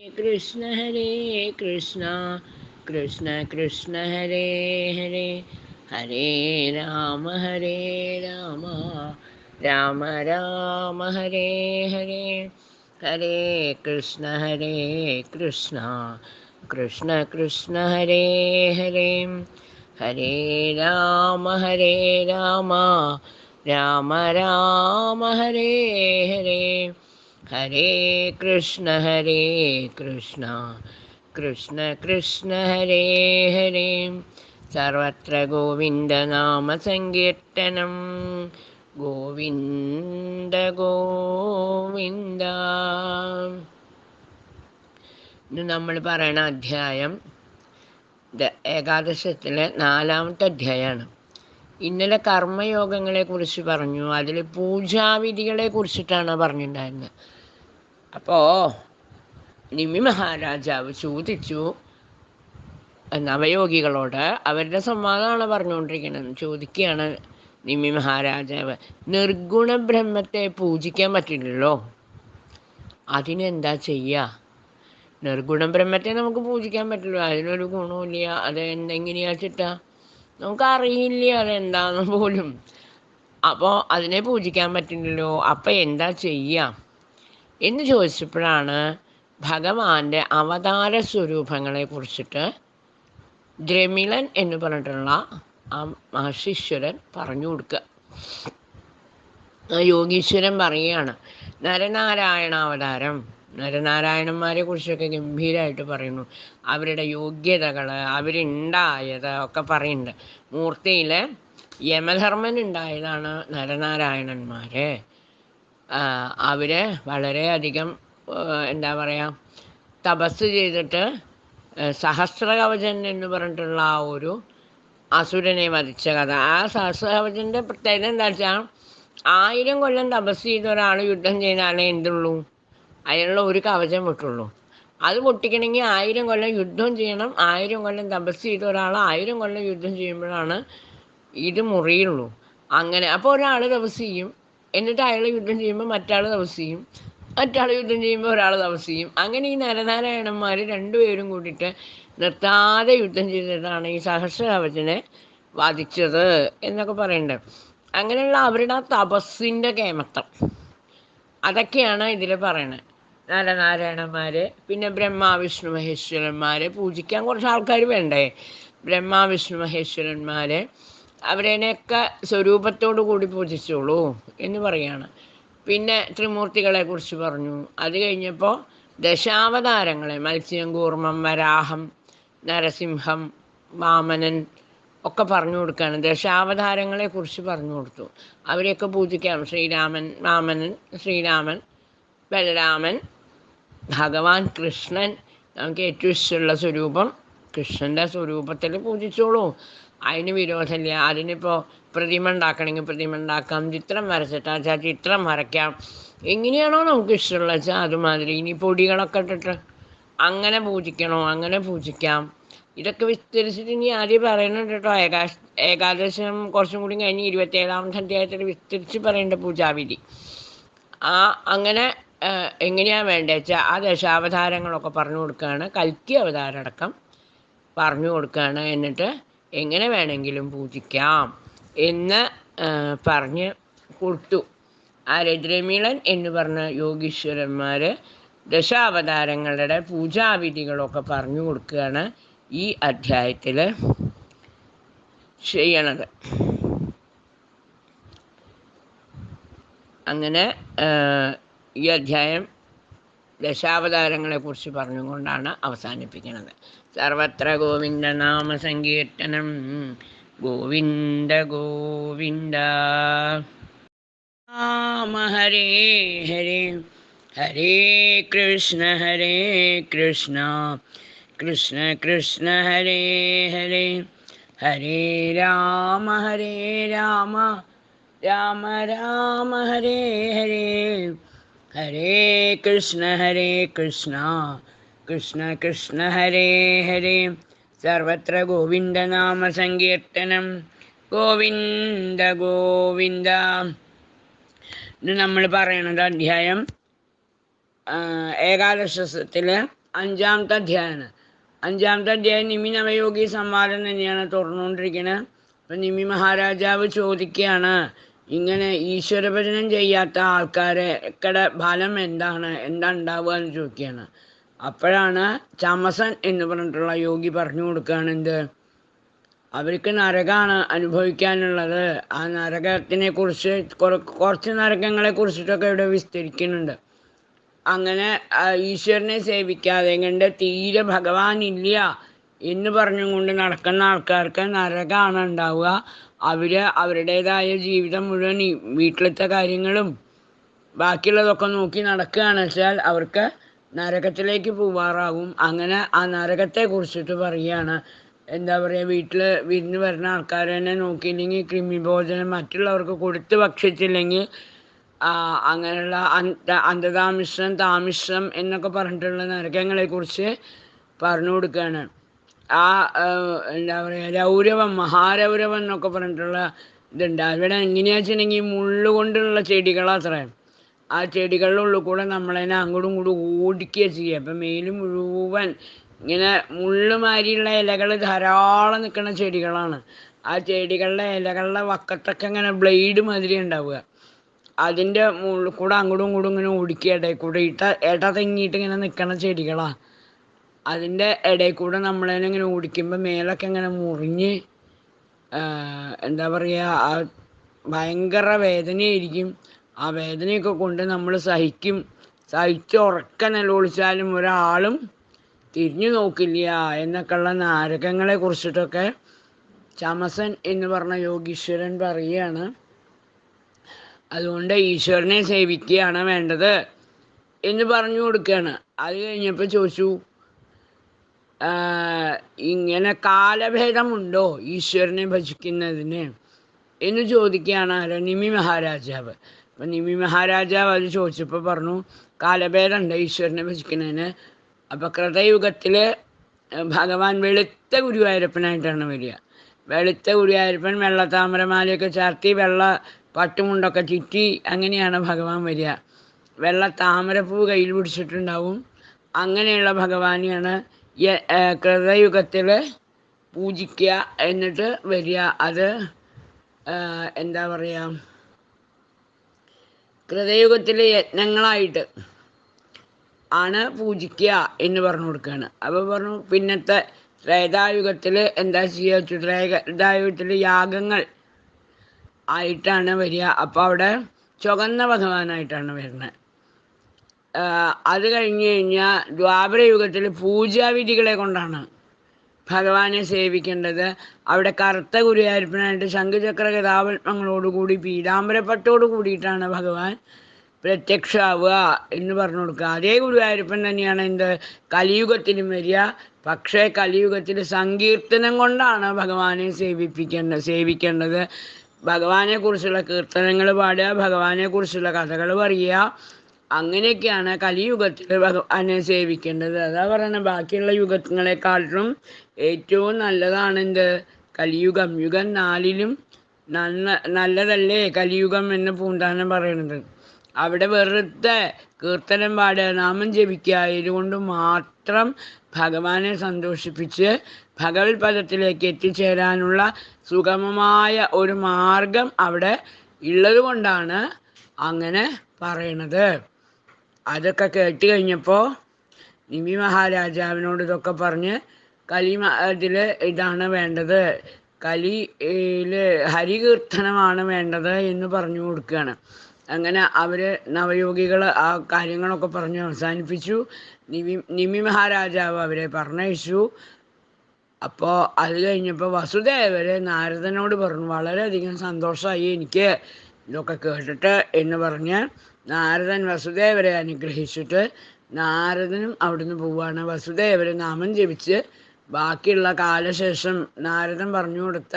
कृष्ण हरे कृष्ण कृष्ण कृष्ण हरे हरे हरे राम राम राम हरे हरे हरे कृष्ण कृष्ण कृष्ण कृष्ण हरे हरे हरे राम राम राम हरे हरे हरे कृष्ण कृष्ण कृष्ण कृष्ण हरे हरे सर्वत्र गोविन्दनाम सङ्कीर्तनं गोविन्द गोविन्द. ഇന്ന് നമ്മൾ പറയുന്ന അധ്യായം ഏകാദശത്തിലെ 4-ാമത്തെ അധ്യായമാണ്. ഇന്നലെ കർമ്മയോഗങ്ങളെ കുറിച്ച് പറഞ്ഞു. അതിൽ പൂജാവിധികളെ കുറിച്ചിട്ടാണ് പറഞ്ഞിട്ടുണ്ടായിരുന്നത്. അപ്പോൾ നിമി മഹാരാജാവ് ചോദിച്ചു നവയോഗികളോട്. അവരുടെ സംവാദമാണ് പറഞ്ഞുകൊണ്ടിരിക്കുന്നത്. ചോദിക്കുകയാണ് നിമി മഹാരാജാവ്, നിർഗുണ ബ്രഹ്മത്തെ പൂജിക്കാൻ പറ്റില്ലല്ലോ, അതിനെന്താ ചെയ്യുക? നിർഗുണ ബ്രഹ്മത്തെ നമുക്ക് പൂജിക്കാൻ പറ്റില്ല, അതിനൊരു ഗുണമില്ല. അത് എന്തെങ്ങനെയാ വെച്ചിട്ടാ നമുക്കറിയില്ല അതെന്താന്ന് പോലും. അപ്പോൾ അതിനെ പൂജിക്കാൻ പറ്റില്ലല്ലോ, അപ്പം എന്താ ചെയ്യുക എന്ന് ചോദിച്ചപ്പോഴാണ് ഭഗവാന്റെ അവതാര സ്വരൂപങ്ങളെ കുറിച്ചിട്ട് ദ്രമിളൻ എന്ന് പറഞ്ഞിട്ടുള്ള ആ മഹർഷീശ്വരൻ പറഞ്ഞു കൊടുക്കുക. യോഗീശ്വരൻ പറയുകയാണ്, നരനാരായണ അവതാരം, നരനാരായണന്മാരെ കുറിച്ചൊക്കെ ഗംഭീരമായിട്ട് പറയുന്നു. അവരുടെ യോഗ്യതകൾ, അവരുണ്ടായത് ഒക്കെ പറയുന്നുണ്ട്. മൂർത്തിയിൽ യമധർമ്മൻ ഉണ്ടായതാണ് നരനാരായണന്മാർ. അവർ വളരെയധികം എന്താ പറയുക, തപസ് ചെയ്തിട്ട് സഹസ്രകവചൻ എന്ന് പറഞ്ഞിട്ടുള്ള ആ ഒരു അസുരനെ വധിച്ച കഥ. ആ സഹസ്രകവചൻ്റെ പ്രത്യേകത എന്താ വെച്ചാൽ 1000 കൊല്ലം തപസ് ചെയ്ത ഒരാൾ യുദ്ധം ചെയ്താലേ എന്തുള്ളൂ, അതിനുള്ള ഒരു കവചം വിട്ടുള്ളൂ. അത് പൊട്ടിക്കണമെങ്കിൽ 1000 കൊല്ലം യുദ്ധം ചെയ്യണം. 1000 കൊല്ലം തപസ് ചെയ്ത ഒരാൾ 1000 കൊല്ലം യുദ്ധം ചെയ്യുമ്പോഴാണ് ഇത് മുറിയുള്ളൂ. അങ്ങനെ അപ്പോൾ ഒരാൾ തപസ് ചെയ്യും, എന്നിട്ട് അയാൾ യുദ്ധം ചെയ്യുമ്പോൾ മറ്റാൾ തപസ് ചെയ്യും, മറ്റാൾ യുദ്ധം ചെയ്യുമ്പോൾ ഒരാൾ തപസ് ചെയ്യും. അങ്ങനെ ഈ നരനാരായണന്മാർ രണ്ടുപേരും കൂടിയിട്ട് നിർത്താതെ യുദ്ധം ചെയ്തിട്ടാണ് ഈ സഹസ്രകവചനെ വധിച്ചത് എന്നൊക്കെ പറയുന്നുണ്ട്. അങ്ങനെയുള്ള അവരുടെ ആ തപസ്സിൻ്റെ കേമത്വം അതൊക്കെയാണ് ഇതിൽ പറയണത്. നരനാരായണന്മാർ, പിന്നെ ബ്രഹ്മാവിഷ്ണു മഹേശ്വരന്മാരെ പൂജിക്കാൻ കുറച്ച് ആൾക്കാർ വേണ്ടേ? ബ്രഹ്മാവിഷ്ണു മഹേശ്വരന്മാരെ അവരെയൊക്കെ സ്വരൂപത്തോടു കൂടി പൂജിച്ചോളൂ എന്ന് പറയാണ്. പിന്നെ ത്രിമൂർത്തികളെ കുറിച്ച് പറഞ്ഞു. അത് കഴിഞ്ഞപ്പോൾ ദശാവതാരങ്ങളെ, മത്സ്യം, കൂർമ്മം, വരാഹം, നരസിംഹം, വാമനൻ ഒക്കെ പറഞ്ഞു കൊടുക്കുകയാണ്. ദശാവതാരങ്ങളെ കുറിച്ച് പറഞ്ഞു കൊടുത്തു. അവരെയൊക്കെ പൂജിക്കാം. ശ്രീരാമൻ, വാമനൻ, ശ്രീരാമൻ, ബലരാമൻ, ഭഗവാൻ കൃഷ്ണൻ. നമുക്ക് ഏറ്റവും ഇഷ്ടമുള്ള സ്വരൂപം കൃഷ്ണൻ്റെ സ്വരൂപത്തിൽ പൂജിച്ചോളൂ, അതിന് വിരോധമില്ല. അതിനിപ്പോൾ പ്രതിമ ഉണ്ടാക്കണമെങ്കിൽ പ്രതിമ ഉണ്ടാക്കാം, ചിത്രം വരച്ചിട്ടാൽ വെച്ചാൽ ചിത്രം വരയ്ക്കാം. എങ്ങനെയാണോ നമുക്ക് ഇഷ്ടമുള്ള വെച്ചാൽ അതുമാതിരി. ഇനി പൊടികളൊക്കെ ഇട്ടിട്ട് അങ്ങനെ പൂജിക്കണോ അങ്ങനെ പൂജിക്കാം. ഇതൊക്കെ വിസ്തരിച്ചിട്ട് ഇനി ആദ്യം പറയുന്നുണ്ട് കേട്ടോ. ഏകാദശം കുറച്ചും കൂടി കഴിഞ്ഞ് 27-ാമത്തെ അധ്യായത്തിൽ വിസ്തരിച്ച് പറയേണ്ട പൂജാവിധി. അങ്ങനെ എങ്ങനെയാണ് വേണ്ടത് വെച്ചാൽ ആ ദശാവതാരങ്ങളൊക്കെ പറഞ്ഞു കൊടുക്കുകയാണ്. കൽക്കി അവതാരം അടക്കം പറഞ്ഞു കൊടുക്കുകയാണ്. എന്നിട്ട് എങ്ങനെ വേണമെങ്കിലും പൂജിക്കാം എന്ന് പറഞ്ഞ് കൊടുത്തു. ആ ദ്രമിളൻ എന്ന് പറഞ്ഞ യോഗീശ്വരന്മാർ ദശാവതാരങ്ങളുടെ പൂജാവിധികളൊക്കെ പറഞ്ഞു കൊടുക്കുകയാണ് ഈ അധ്യായത്തിൽ ചെയ്യണത്. അങ്ങനെ ഈ അധ്യായം ദശാവതാരങ്ങളെക്കുറിച്ച് പറഞ്ഞുകൊണ്ടാണ് അവസാനിപ്പിക്കുന്നത്. സർവത്ര ഗോവിന്ദ നാമ സങ്കീർത്തനം ഗോവിന്ദ ഗോവിന്ദ. രാമ ഹരേ ഹരേ ഹരേ കൃഷ്ണ കൃഷ്ണ കൃഷ്ണ ഹരേ ഹരേ ഹരേ രാമ രാമ രാമ ഹരേ ഹരേ ഹരേ കൃഷ്ണ കൃഷ്ണ ഹരേ ഹരേ. സർവത്ര ഗോവിന്ദ നാമ സങ്കീർത്തനം ഗോവിന്ദ ഗോവിന്ദ. ഇത് നമ്മൾ പറയണത് അധ്യായം ഏകാദശത്തിൽ അഞ്ചാമത്തെ അധ്യായമാണ്. അഞ്ചാമത്തെ അധ്യായം നിമി നവയോഗി സംവാദം തന്നെയാണ് തുറന്നുകൊണ്ടിരിക്കുന്നത്. അപ്പം നിമി മഹാരാജാവ് ചോദിക്കുകയാണ്, ഇങ്ങനെ ഈശ്വരഭജനം ചെയ്യാത്ത ആൾക്കാരെക്കടെ ഫലം എന്താണ്, എന്താ ഉണ്ടാവുക എന്ന് ചോദിക്കുകയാണ്. അപ്പോഴാണ് ചമസൻ എന്ന് പറഞ്ഞിട്ടുള്ള യോഗി പറഞ്ഞു കൊടുക്കുകയാണ് എന്ത്, അവർക്ക് നരകമാണ് അനുഭവിക്കാനുള്ളത്. ആ നരകത്തിനെ കുറിച്ച് കുറച്ച് നരകങ്ങളെ കുറിച്ചിട്ടൊക്കെ ഇവിടെ വിസ്തരിക്കുന്നുണ്ട്. അങ്ങനെ ഈശ്വരനെ സേവിക്കാതെ കണ്ട് തീരെ ഭഗവാൻ ഇല്ല എന്ന് പറഞ്ഞും കൊണ്ട് നടക്കുന്ന ആൾക്കാർക്ക് നരകമാണ് ഉണ്ടാവുക. അവരുടേതായ ജീവിതം മുഴുവൻ വീട്ടിലത്തെ കാര്യങ്ങളും ബാക്കിയുള്ളതൊക്കെ നോക്കി നടക്കുകയാണ് വെച്ചാൽ അവർക്ക് നരകത്തിലേക്ക് പോവാറാവും. അങ്ങനെ ആ നരകത്തെ കുറിച്ചിട്ട് പറയുകയാണ്. എന്താ പറയുക, വീട്ടിൽ വിരുന്ന് വരുന്ന ആൾക്കാർ തന്നെ നോക്കിയില്ലെങ്കിൽ, കൃമിഭോജനം മറ്റുള്ളവർക്ക് കൊടുത്ത് ഭക്ഷിച്ചില്ലെങ്കിൽ, അങ്ങനെയുള്ള അന്ധതാമിശ്രം താമിശ്രം എന്നൊക്കെ പറഞ്ഞിട്ടുള്ള നരകങ്ങളെ കുറിച്ച് പറഞ്ഞു കൊടുക്കുകയാണ്. എന്താ പറയുക, രൗരവം മഹാരൗരവം എന്നൊക്കെ പറഞ്ഞിട്ടുള്ള ഇതുണ്ട്. അവിടെ എങ്ങനെയാ വെച്ചിട്ടുണ്ടെങ്കിൽ മുള്ളുകൊണ്ടുള്ള ചെടികളത്രേ. ആ ചെടികളുടെ ഉള്ളിൽ കൂടെ നമ്മളതിനെ അങ്ങോട്ടും ഇങ്ങോട്ടും ഓടിക്കുക ചെയ്യുക. അപ്പം മേല് മുഴുവൻ ഇങ്ങനെ മുള്ളുമാരിയുള്ള ഇലകൾ ധാരാളം നിൽക്കുന്ന ചെടികളാണ്. ആ ചെടികളുടെ ഇലകളുടെ വക്കത്തൊക്കെ ഇങ്ങനെ ബ്ലേഡ് മാതിരി ഉണ്ടാവുക. അതിൻ്റെ മുകളിൽ കൂടെ അങ്ങോട്ടും ഇങ്ങോട്ടും ഇങ്ങനെ ഓടിക്കുക. ഇടയിൽ കൂടെ ഇട തെങ്ങിയിട്ട് ഇങ്ങനെ നിൽക്കുന്ന ചെടികളാണ്. അതിൻ്റെ ഇടയിൽ കൂടെ നമ്മളതിനെ ഇങ്ങനെ ഓടിക്കുമ്പോൾ മേലൊക്കെ ഇങ്ങനെ മുറിഞ്ഞ് എന്താ പറയുക, ഭയങ്കര വേദനയായിരിക്കും. ആ വേദനയൊക്കെ കൊണ്ട് നമ്മൾ സഹിച്ച് ഉറക്ക നിലവിളിച്ചാലും ഒരാളും തിരിഞ്ഞു നോക്കില്ല എന്നൊക്കെയുള്ള നരകങ്ങളെ കുറിച്ചിട്ടൊക്കെ ചമസൻ എന്ന് പറഞ്ഞ യോഗീശ്വരൻ പറയുകയാണ്. അതുകൊണ്ട് ഈശ്വരനെ സേവിക്കുകയാണ് വേണ്ടത് എന്ന് പറഞ്ഞു കൊടുക്കുകയാണ്. അത് കഴിഞ്ഞപ്പോൾ ചോദിച്ചു, ഇങ്ങനെ കാലഭേദമുണ്ടോ ഈശ്വരനെ ഭജിക്കുന്നതിന് എന്ന് ചോദിക്കുകയാണ് നിമി മഹാരാജാവ്. അപ്പം നിമി മഹാരാജാവ് അത് ചോദിച്ചപ്പോൾ പറഞ്ഞു, കാലഭേദമുണ്ട് ഈശ്വരനെ ഭജിക്കുന്നതിന്. അപ്പം കൃതയുഗത്തിൽ ഭഗവാൻ വെളുത്ത ഗുരുവായൂരപ്പനായിട്ടാണ് വരിക. വെളുത്ത ഗുരുവായൂരപ്പൻ വെള്ളത്താമരമാലയൊക്കെ ചാർത്തി വെള്ള പട്ടുമുണ്ടൊക്കെ ചുറ്റി അങ്ങനെയാണ് ഭഗവാൻ വരിക. വെള്ള താമരപ്പൂ കയ്യിൽ പിടിച്ചിട്ടുണ്ടാവും. അങ്ങനെയുള്ള ഭഗവാനെയാണ് കൃതയുഗത്തിൽ പൂജിക്കുക. എന്നിട്ട് വരിക. അത് എന്താ പറയുക, കൃതയുഗത്തിലെ യജ്ഞങ്ങളായിട്ട് ആണ് പൂജിക്കുക എന്ന് പറഞ്ഞു കൊടുക്കുകയാണ്. അപ്പോൾ പറഞ്ഞു, പിന്നത്തെ ത്രേതായുഗത്തിൽ എന്താ ചെയ്യുക വെച്ചു, ത്രേതായുഗത്തിൽ യാഗങ്ങൾ ആയിട്ടാണ് വരിക. അപ്പോൾ അവിടെ ചുവന്ന ഭഗവാനായിട്ടാണ് വരുന്നത്. അത് കഴിഞ്ഞ് കഴിഞ്ഞാൽ ദ്വാപരയുഗത്തിൽ പൂജാവിധികളെ കൊണ്ടാണ് ഭഗവാനെ സേവിക്കേണ്ടത്. അവിടെ കറുത്ത ഗുരുവായൂരപ്പനായിട്ട് ശംഖുചക്ര ഗതാപത്മങ്ങളോടുകൂടി പീതാംബരപ്പട്ടോട് കൂടിയിട്ടാണ് ഭഗവാൻ പ്രത്യക്ഷമാവുക എന്ന് പറഞ്ഞു കൊടുക്കുക. അതേ ഗുരുവായൂരപ്പൻ തന്നെയാണ് എന്ത് കലിയുഗത്തിലും വരിക. പക്ഷേ കലിയുഗത്തിൽ സങ്കീർത്തനം കൊണ്ടാണ് ഭഗവാനെ സേവിക്കേണ്ടത്. ഭഗവാനെ കുറിച്ചുള്ള കീർത്തനങ്ങൾ പാടുക, ഭഗവാനെ കുറിച്ചുള്ള കഥകൾ പറയുക. അങ്ങനെയൊക്കെയാണ് കലിയുഗത്തിൽ ഭഗവാനെ സേവിക്കേണ്ടത്. അതാ പറയുന്നത്, ബാക്കിയുള്ള യുഗങ്ങളെക്കാട്ടിലും ഏറ്റവും നല്ലതാണ് എന്ത് കലിയുഗം. യുഗം 4ലും നല്ലതല്ലേ കലിയുഗം എന്ന് പൂന്താനം പറയുന്നത്. അവിടെ വെറുതെ കീർത്തനം പാടുക, നാമം ജപിക്കുക, ഇതുകൊണ്ട് മാത്രം ഭഗവാനെ സന്തോഷിപ്പിച്ച് ഭഗവത് പദത്തിലേക്ക് എത്തിച്ചേരാനുള്ള സുഗമമായ ഒരു മാർഗം അവിടെ ഉള്ളത് കൊണ്ടാണ് അങ്ങനെ പറയണത്. അതൊക്കെ കേട്ട് കഴിഞ്ഞപ്പോൾ നിമി മഹാരാജാവിനോട് ഇതൊക്കെ പറഞ്ഞ് ഇതിൽ ഇതാണ് വേണ്ടത്, കലിയിൽ ഹരികീർത്തനമാണ് വേണ്ടത് എന്ന് പറഞ്ഞു കൊടുക്കുകയാണ്. അങ്ങനെ അവർ നവയോഗികൾ ആ കാര്യങ്ങളൊക്കെ പറഞ്ഞ് അവസാനിപ്പിച്ചു. നിമി മഹാരാജാവ് അവരെ പറഞ്ഞയച്ചു. അപ്പോൾ അത് കഴിഞ്ഞപ്പോൾ വസുദേവർ നാരദനോട് പറഞ്ഞു, വളരെയധികം സന്തോഷമായി എനിക്ക് ഇതൊക്കെ കേട്ടിട്ട് എന്ന് പറഞ്ഞ് നാരദൻ വസുദേവരെ അനുഗ്രഹിച്ചിട്ട് നാരദനും അവിടുന്ന് പോവുകയാണ്. വസുദേവർ നാമം ജപിച്ച് ബാക്കിയുള്ള കാലശേഷം നാരദൻ പറഞ്ഞു കൊടുത്ത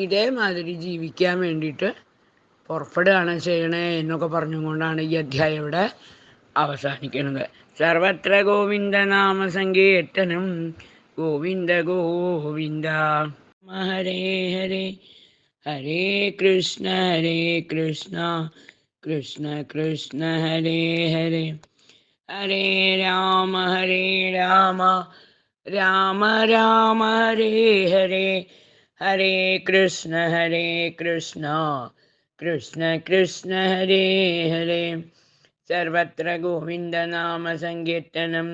ഇതേമാതിരി ജീവിക്കാൻ വേണ്ടിയിട്ട് പുറപ്പെടുകയാണ് ചെയ്യണേ എന്നൊക്കെ പറഞ്ഞുകൊണ്ടാണ് ഈ അധ്യായം ഇവിടെ അവസാനിക്കുന്നത്. സർവത്ര ഗോവിന്ദ നാമ സങ്കീർത്തനം ഗോവിന്ദ ഗോവിന്ദ. ഹരേ ഹരേ ഹരേ കൃഷ്ണ കൃഷ്ണ കൃഷ്ണ ഹരേ ഹരേ ഹരേ രാമ രാമ രാമ ഹരേ ഹരേ, ഹരേ കൃഷ്ണ കൃഷ്ണ കൃഷ്ണ ഹരേ ഹരേ. സർവത്ര ഗോവിന്ദ നാമ സങ്കീർത്തനം,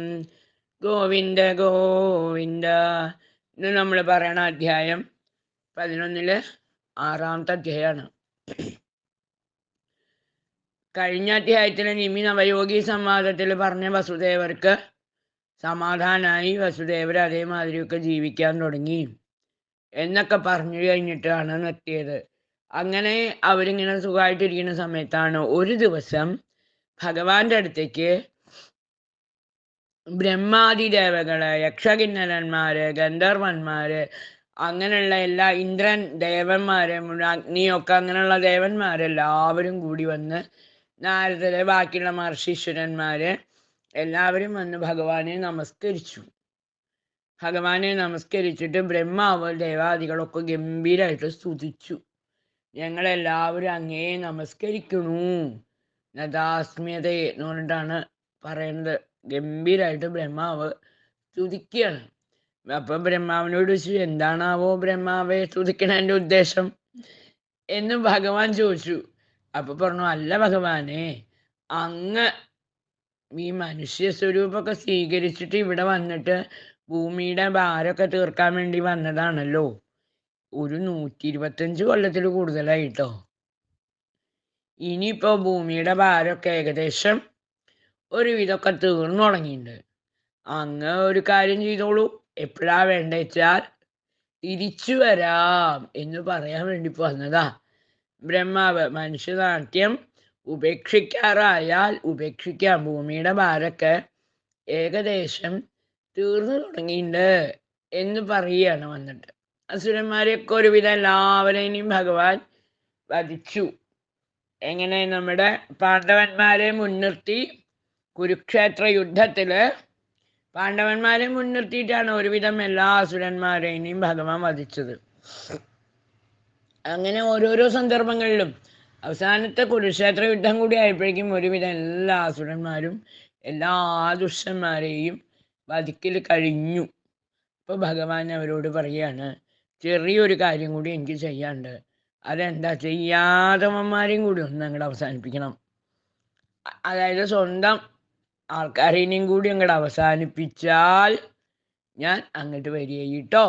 ഗോവിന്ദ ഗോവിന്ദ. ഇന്ന് നമ്മൾ പറയണ അധ്യായം 11 6-ാമത്തെ അധ്യായമാണ്. കഴിഞ്ഞ അധ്യായത്തിൽ നിമി നവയോഗി സംവാദത്തിൽ പറഞ്ഞ വസുദേവർക്ക് സമാധാനായി, വസുദേവർ അതേമാതിരിയൊക്കെ ജീവിക്കാൻ തുടങ്ങി എന്നൊക്കെ പറഞ്ഞു കഴിഞ്ഞിട്ടാണ് നിർത്തിയത്. അങ്ങനെ അവരിങ്ങനെ സുഖമായിട്ടിരിക്കുന്ന സമയത്താണ് ഒരു ദിവസം ഭഗവാന്റെ അടുത്തേക്ക് ബ്രഹ്മാദി ദേവകള്, യക്ഷകിന്നരന്മാര്, ഗന്ധർവന്മാര്, അങ്ങനെയുള്ള എല്ലാ ഇന്ദ്രൻ ദേവന്മാര്, അഗ്നിയൊക്കെ അങ്ങനെയുള്ള ദേവന്മാരെല്ലാവരും കൂടി വന്ന്, നാരദര്, ബാക്കിയുള്ള മഹർഷീശ്വരന്മാര് എല്ലാവരും വന്ന് ഭഗവാനെ നമസ്കരിച്ചു. ഭഗവാനെ നമസ്കരിച്ചിട്ട് ബ്രഹ്മാവ് ദേവാദികളൊക്കെ ഗംഭീരമായിട്ട് സ്തുതിച്ചു. ഞങ്ങളെല്ലാവരും അങ്ങേ നമസ്കരിക്കണു, നദാസ്മ്യത എന്ന് പറഞ്ഞിട്ടാണ് പറയുന്നത്. ഗംഭീരമായിട്ട് ബ്രഹ്മാവ് സ്തുതിക്കുകയാണ്. അപ്പൊ ബ്രഹ്മാവിനോട് ചോദിച്ചു, എന്താണാവോ ബ്രഹ്മാവെ സ്തുതിക്കണതിൻ്റെ ഉദ്ദേശം എന്ന് ഭഗവാൻ ചോദിച്ചു. അപ്പൊ പറഞ്ഞു, അല്ല ഭഗവാനെ, അങ്ങ് ഈ മനുഷ്യ സ്വരൂപമൊക്കെ സ്വീകരിച്ചിട്ട് ഇവിടെ വന്നിട്ട് ഭൂമിയുടെ ഭാരമൊക്കെ തീർക്കാൻ വേണ്ടി വന്നതാണല്ലോ. ഒരു 125 കൊല്ലത്തിൽ കൂടുതലായിട്ടോ. ഇനിയിപ്പോ ഭൂമിയുടെ ഭാരമൊക്കെ ഏകദേശം ഒരുവിധമൊക്കെ തീർന്നു തുടങ്ങിയിട്ടുണ്ട്. അങ്ങ് ഒരു കാര്യം ചെയ്തോളൂ, എപ്പോഴാ വേണ്ട വെച്ചാൽ തിരിച്ചു വരാം എന്ന് പറയാൻ വേണ്ടി വന്നതാ. ബ്രഹ്മാവ് മനുഷ്യനാട്യം ഉപേക്ഷിക്കാറായാൽ ഉപേക്ഷിക്കാം, ഭൂമിയുടെ ഭാരമൊക്കെ ഏകദേശം തീർന്നു തുടങ്ങിയിട്ടുണ്ട് എന്ന് പറയുകയാണ് വന്നിട്ട്. അസുരന്മാരെയൊക്കെ ഒരുവിധം എല്ലാവരെയും ഭഗവാൻ വധിച്ചു. എങ്ങനെ? നമ്മുടെ പാണ്ഡവന്മാരെ മുൻനിർത്തി കുരുക്ഷേത്ര യുദ്ധത്തില് പാണ്ഡവന്മാരെ മുൻനിർത്തിയിട്ടാണ് ഒരുവിധം എല്ലാ അസുരന്മാരെയും ഭഗവാൻ വധിച്ചത്. അങ്ങനെ ഓരോരോ സന്ദർഭങ്ങളിലും അവസാനത്തെ കുരുക്ഷേത്ര യുദ്ധം കൂടി ആയപ്പോഴേക്കും ഒരുവിധം എല്ലാ അസുരന്മാരും എല്ലാ ദുഷ്ടന്മാരെയും വധിക്കൽ കഴിഞ്ഞു. ഇപ്പൊ ഭഗവാൻ അവരോട് പറയാണ്, ചെറിയൊരു കാര്യം കൂടി എനിക്ക് ചെയ്യാണ്ട്. അതെന്താ? ചെയ്യാതവന്മാരെയും കൂടി ഒന്ന് അങ്ങോട്ട് അവസാനിപ്പിക്കണം. അതായത് സ്വന്തം ആൾക്കാരെയും കൂടി അങ്ങോട്ട് അവസാനിപ്പിച്ചാൽ ഞാൻ അങ്ങോട്ട് വരികട്ടോ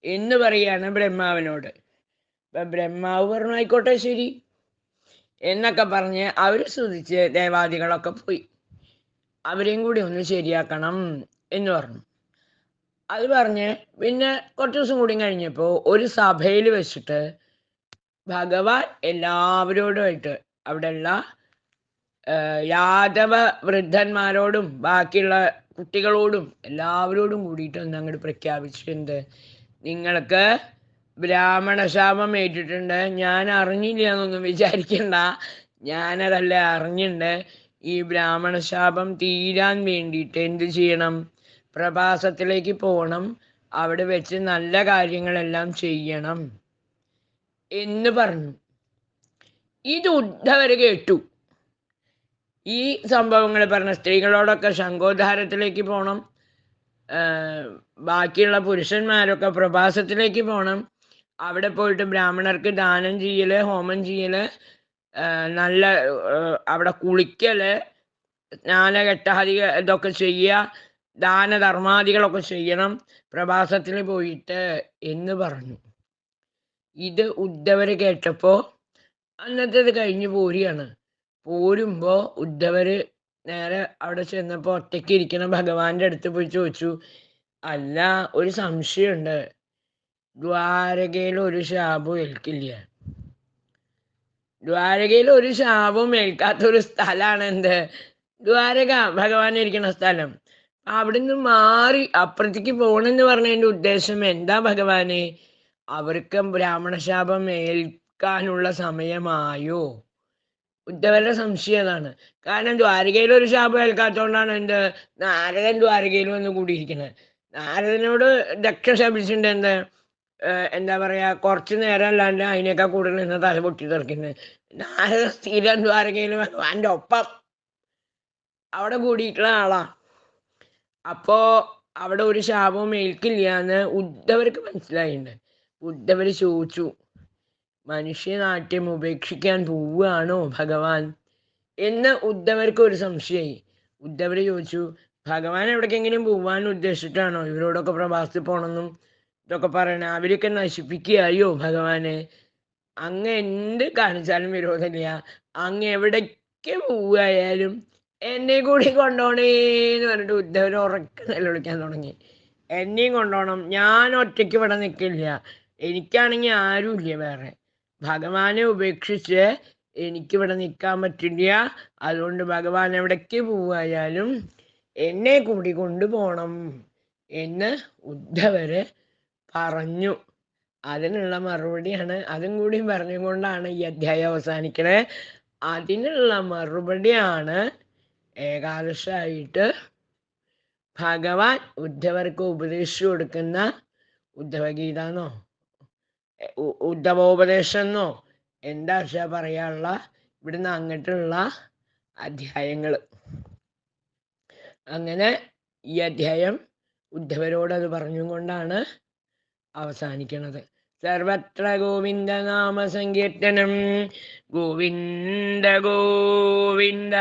എന്ന് പറയാണ് ബ്രഹ്മാവിനോട്. ഇപ്പൊ ബ്രഹ്മാവ് പറഞ്ഞു, ആയിക്കോട്ടെ ശരി എന്നൊക്കെ പറഞ്ഞ് അവർ സ്തുതിച്ച് ദേവാദികളൊക്കെ പോയി. അവരെയും കൂടി ഒന്ന് ശരിയാക്കണം എന്ന് പറഞ്ഞു. അത് പറഞ്ഞ് പിന്നെ കുറച്ച് ദിവസം കൂടി കഴിഞ്ഞപ്പോൾ ഒരു സഭയിൽ വെച്ചിട്ട് ഭഗവാൻ എല്ലാവരോടുമായിട്ട്, അവിടെയുള്ള യാദവ വൃദ്ധന്മാരോടും ബാക്കിയുള്ള കുട്ടികളോടും എല്ലാവരോടും കൂടിയിട്ട് ഒന്ന് അങ്ങോട്ട് പ്രഖ്യാപിച്ചിട്ടുണ്ട്, നിങ്ങൾക്ക് ബ്രാഹ്മണശാപം ഏറ്റിട്ടുണ്ട്. ഞാൻ അറിഞ്ഞില്ല എന്നൊന്നും വിചാരിക്കണ്ട, ഞാനതല്ല അറിഞ്ഞിട്ടുണ്ട്. ഈ ബ്രാഹ്മണശാപം തീരാൻ വേണ്ടിയിട്ട് എന്ത് ചെയ്യണം? പ്രഭാസത്തിലേക്ക് പോകണം, അവിടെ വെച്ച് നല്ല കാര്യങ്ങളെല്ലാം ചെയ്യണം എന്ന് പറഞ്ഞു. ഇത് ഉദ്ധവർ കേട്ടു. ഈ സംഭവങ്ങൾ പറഞ്ഞ സ്ത്രീകളോടൊക്കെ ശംഖോദ്ധാരത്തിലേക്ക് പോകണം, ബാക്കിയുള്ള പുരുഷന്മാരൊക്കെ പ്രഭാസത്തിലേക്ക് പോകണം, അവിടെ പോയിട്ട് ബ്രാഹ്മണർക്ക് ദാനം ചെയ്യല്, ഹോമം ചെയ്യല്, നല്ല അവിടെ കുളിക്കല്, സ്നാനഘട്ടാദി ഇതൊക്കെ ചെയ്യുക, ദാനധർമാദികളൊക്കെ ചെയ്യണം പ്രഭാസത്തിൽ പോയിട്ട് എന്ന് പറഞ്ഞു. ഇത് ഉദ്ധവർ കേട്ടപ്പോൾ അന്നത്തേത് കഴിഞ്ഞ് പോരുകയാണ്. പോരുമ്പോൾ ഉദ്ധവർ നേരെ അവിടെ ചെന്നപ്പോൾ ഒറ്റയ്ക്ക് ഇരിക്കണ ഭഗവാന്റെ അടുത്ത് പോയി ചോദിച്ചു, അല്ല, ഒരു സംശയമുണ്ട്, ദ്വാരകയിൽ ഒരു ശാപവും ഏൽക്കില്ല. ദ്വാരകയിൽ ഒരു ശാപവും ഏൽക്കാത്തൊരു സ്ഥലമാണ് എന്ത്? ദ്വാരക, ഭഗവാൻ ഇരിക്കുന്ന സ്ഥലം. അവിടുന്ന് മാറി അപ്പുറത്തേക്ക് പോകണമെന്ന് പറഞ്ഞതിൻ്റെ ഉദ്ദേശം എന്താ ഭഗവാനെ? അവർക്ക് ബ്രാഹ്മണശാപം ഏൽക്കാനുള്ള സമയമായോ? ഉദ്ധവരുടെ സംശയം അതാണ്. കാരണം ദ്വാരകയിൽ ഒരു ശാപം ഏൽക്കാത്തതുകൊണ്ടാണ് എന്ത് നാരദൻ ദ്വാരകയിൽ വന്ന് കൂടിയിരിക്കുന്നത്. നാരദനോട് ദക്ഷ ശപിച്ചിട്ടുണ്ട് എന്ത്, എന്താ പറയാ, കുറച്ചു നേരം അല്ലാണ്ട് അതിനേക്കാൾ കൂടുതൽ നിന്ന് തല പൊട്ടി തെറിക്കുന്നത്. നാരദ സ്ഥിരം ദ്വാരകയിൽ ഭഗവാന്റെ ഒപ്പം അവിടെ കൂടിയിട്ടുള്ള ആളാ. അപ്പോ അവിടെ ഒരു ശാപവും ഏൽക്കില്ല എന്ന് ഉദ്ധവർക്ക് മനസ്സിലായിട്ടുണ്ട്. ഉദ്ധവർ ചോദിച്ചു, മനുഷ്യനാട്യം ഉപേക്ഷിക്കാൻ പോവുകയാണോ ഭഗവാൻ എന്ന് ഉദ്ധവർക്ക് ഒരു സംശയമായി. ഉദ്ധവർ ചോദിച്ചു, ഭഗവാൻ എവിടേക്കെങ്കിലും പോവാൻ ഉദ്ദേശിച്ചിട്ടാണോ ഇവരോടൊക്കെ പ്രവാസത്തിൽ പോകണമെന്നും ഇതൊക്കെ പറയണേ? അവരൊക്കെ നശിപ്പിക്കുകയോ ഭഗവാനെ? അങ്ങ് എന്ത് കാണിച്ചാലും വിരോധമില്ല. അങ്ങ് എവിടേക്ക് പോവുകയായാലും എന്നെ കൂടി കൊണ്ടോണേന്ന് പറഞ്ഞിട്ട് ഉദ്ധവർ ഉറക്കെ നിലവിളിക്കാൻ തുടങ്ങി. എന്നെയും കൊണ്ടോണം, ഞാൻ ഒറ്റയ്ക്ക് ഇവിടെ നിൽക്കില്ല, എനിക്കാണെങ്കിൽ ആരുമില്ല വേറെ. ഭഗവാനെ ഉപേക്ഷിച്ച് എനിക്കിവിടെ നിൽക്കാൻ പറ്റില്ല. അതുകൊണ്ട് ഭഗവാൻ എവിടേക്ക് പോവുകയായാലും എന്നെ കൂടി കൊണ്ടുപോകണം എന്ന് ഉദ്ധവര് പറഞ്ഞു. അതിനുള്ള മറുപടിയാണ്, അതും കൂടി പറഞ്ഞുകൊണ്ടാണ് ഈ അധ്യായം അവസാനിക്കണേ. അതിനുള്ള മറുപടിയാണ് ഏകാദശായിട്ട് ഭഗവാൻ ഉദ്ധവർക്ക് ഉപദേശിച്ചു കൊടുക്കുന്ന ഉദ്ധവഗീത എന്നോ ഉദ്ധവോപദേശം എന്നോ എന്താ വെച്ചാ പറയാനുള്ള ഇവിടുന്ന് അങ്ങോട്ടുള്ള അധ്യായങ്ങൾ. അങ്ങനെ ഈ അധ്യായം ഉദ്ധവരോട് അത് പറഞ്ഞുകൊണ്ടാണ് അവസാനിക്കുന്നത്. സർവത്ര ഗോവിന്ദ നാമ സങ്കീർത്തനം. ഗോവിന്ദ ഗോവിന്ദ.